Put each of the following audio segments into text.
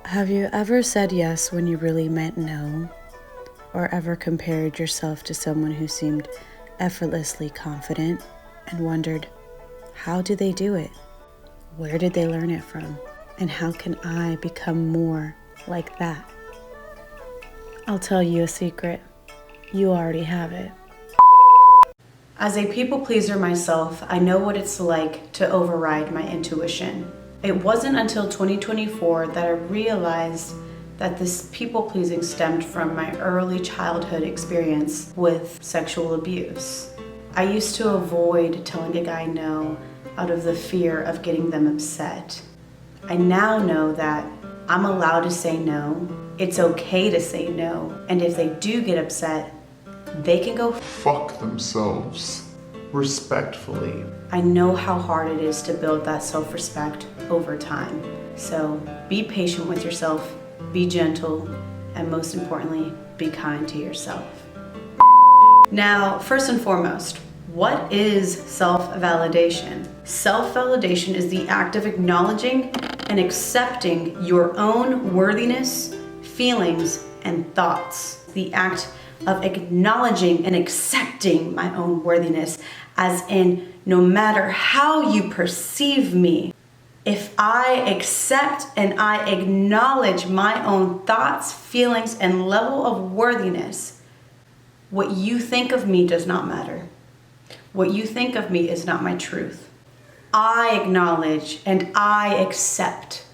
Have you ever said yes when you really meant no? Or ever compared yourself to someone who seemed effortlessly confident and wondered, how do they do it? Where did they learn it from? And how can I become more like that? I'll tell you a secret. You already have it. As a people pleaser myself, I know what it's like to override my intuition. It wasn't until 2024 that I realized that this people pleasing stemmed from my early childhood experience with sexual abuse. I used to avoid telling a guy no out of the fear of getting them upset. I now know that I'm allowed to say no. It's okay to say no. And if they do get upset, they can go fuck themselves respectfully. I know how hard it is to build that self-respect over time. So be patient with yourself, be gentle, and most importantly, be kind to yourself. Now, first and foremost, what is self-validation? Self-validation is the act of acknowledging and accepting your own worthiness, feelings, and thoughts. The act of acknowledging and accepting my own worthiness, as in, no matter how you perceive me, if I accept and I acknowledge my own thoughts, feelings, and level of worthiness, what you think of me does not matter. What you think of me is not my truth. I acknowledge and I accept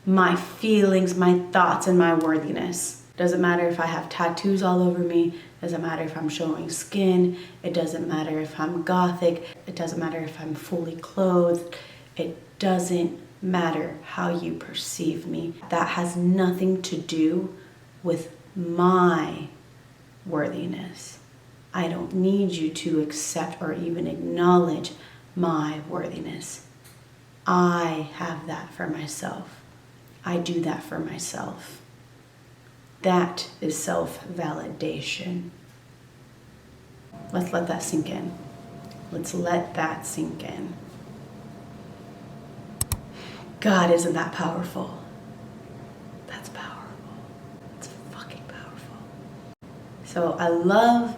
my feelings, my thoughts, and my worthiness. Doesn't matter if I have tattoos all over me. Doesn't matter if I'm showing skin. It doesn't matter if I'm gothic. It doesn't matter if I'm fully clothed. It doesn't matter how you perceive me. That has nothing to do with my worthiness. I don't need you to accept or even acknowledge my worthiness. I have that for myself. I do that for myself. That is self-validation. Let's let that sink in. Let's let that sink in. God, isn't that powerful? That's powerful. It's fucking powerful. So I love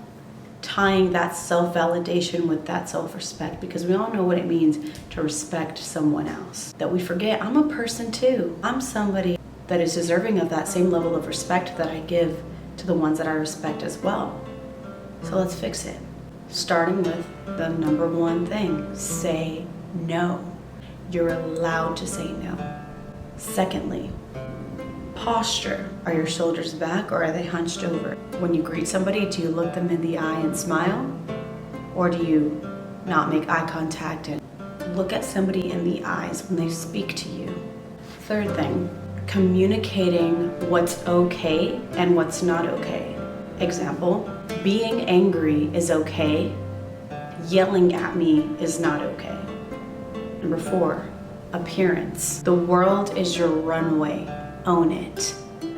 tying that self-validation with that self-respect, because we all know what it means to respect someone else. That we forget, I'm a person too. I'm somebody that is deserving of that same level of respect that I give to the ones that I respect as well. So let's fix it. Starting with the number one thing, say no. You're allowed to say no. Secondly, posture. Are your shoulders back or are they hunched over? When you greet somebody, do you look them in the eye and smile? Or do you not make eye contact and look at somebody in the eyes when they speak to you? Third thing, communicating what's okay and what's not okay. Example, being angry is okay, yelling at me is not okay. Number 4, appearance. The world is your runway, own it.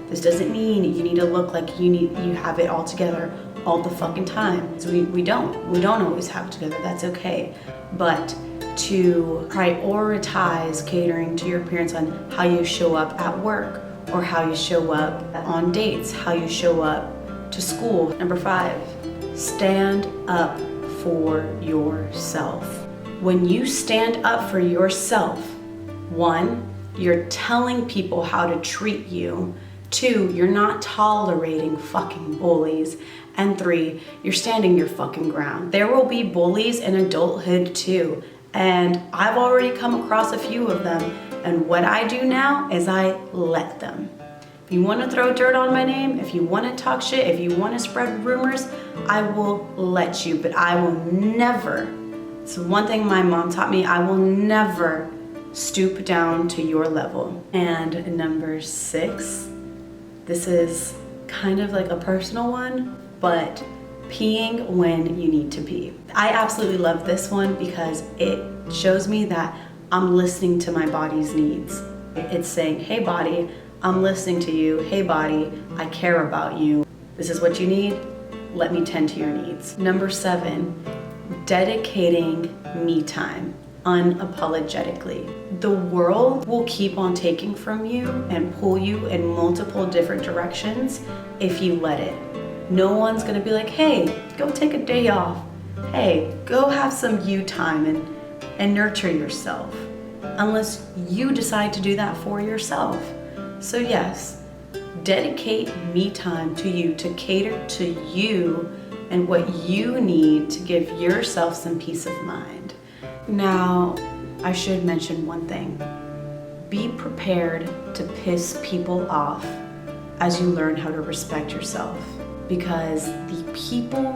This doesn't mean you need to look like you have it all together all the fucking time. So we don't always have it together, that's okay. But to prioritize catering to your appearance on how you show up at work or how you show up on dates, how you show up to school. Number 5, stand up for yourself. When you stand up for yourself, 1, you're telling people how to treat you. 2, you're not tolerating fucking bullies. And 3, you're standing your fucking ground. There will be bullies in adulthood too. And I've already come across a few of them. And what I do now is I let them. If you want to throw dirt on my name, if you want to talk shit, if you want to spread rumors, I will let you. But I will never, it's one thing my mom taught me, I will never stoop down to your level. And number 6, this is kind of like a personal one, but peeing when you need to pee. I absolutely love this one because it shows me that I'm listening to my body's needs. It's saying, hey body, I'm listening to you. Hey body, I care about you. This is what you need. Let me tend to your needs. Number 7, dedicating me time. unapologetically. The world will keep on taking from you and pull you in multiple different directions if you let it. No one's gonna be like, hey, go take a day off. Hey, go have some you time and nurture yourself. Unless you decide to do that for yourself. So yes, dedicate me time to you, to cater to you and what you need to give yourself some peace of mind. Now, I should mention one thing. Be prepared to piss people off as you learn how to respect yourself. Because the people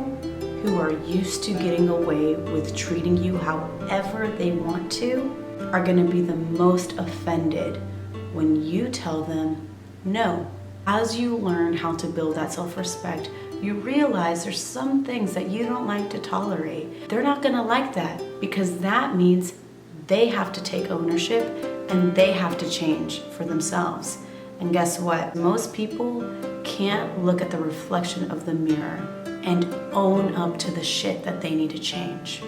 who are used to getting away with treating you however they want to are going to be the most offended when you tell them no. As you learn how to build that self-respect, you realize there's some things that you don't like to tolerate. They're not going to like that because that means they have to take ownership and they have to change for themselves. And guess what? Most people can't look at the reflection of the mirror and own up to the shit that they need to change.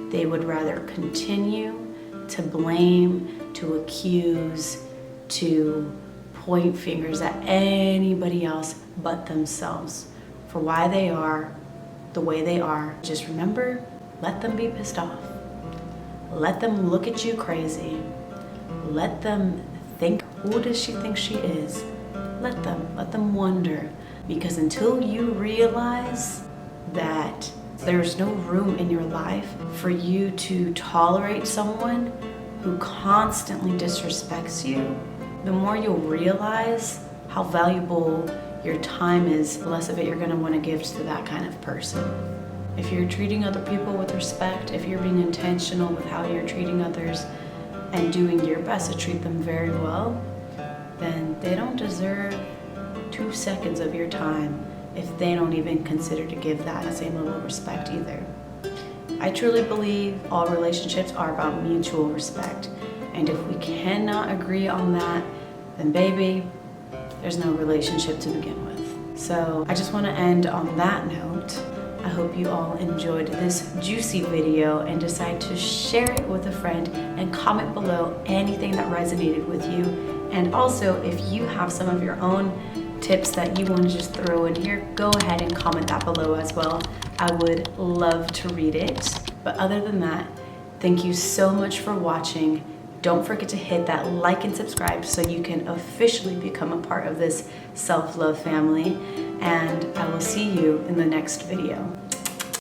They would rather continue to blame, to accuse, to point fingers at anybody else but themselves for why they are the way they are. Just remember, let them be pissed off. Let them look at you crazy. Let them think, who does she think she is? Let them wonder. Because until you realize that there's no room in your life for you to tolerate someone who constantly disrespects you, the more you'll realize how valuable your time is, the less of it you're going to want to give to that kind of person. If you're treating other people with respect, if you're being intentional with how you're treating others and doing your best to treat them very well, then they don't deserve 2 seconds of your time if they don't even consider to give that same level of respect either. I truly believe all relationships are about mutual respect. And if we cannot agree on that, then baby, there's no relationship to begin with. So I just want to end on that note. I hope you all enjoyed this juicy video and decide to share it with a friend and comment below anything that resonated with you. And also, if you have some of your own tips that you want to just throw in here, go ahead and comment that below as well. I would love to read it. But other than that, thank you so much for watching. Don't forget to hit that like and subscribe so you can officially become a part of this self-love family. And I will see you in the next video.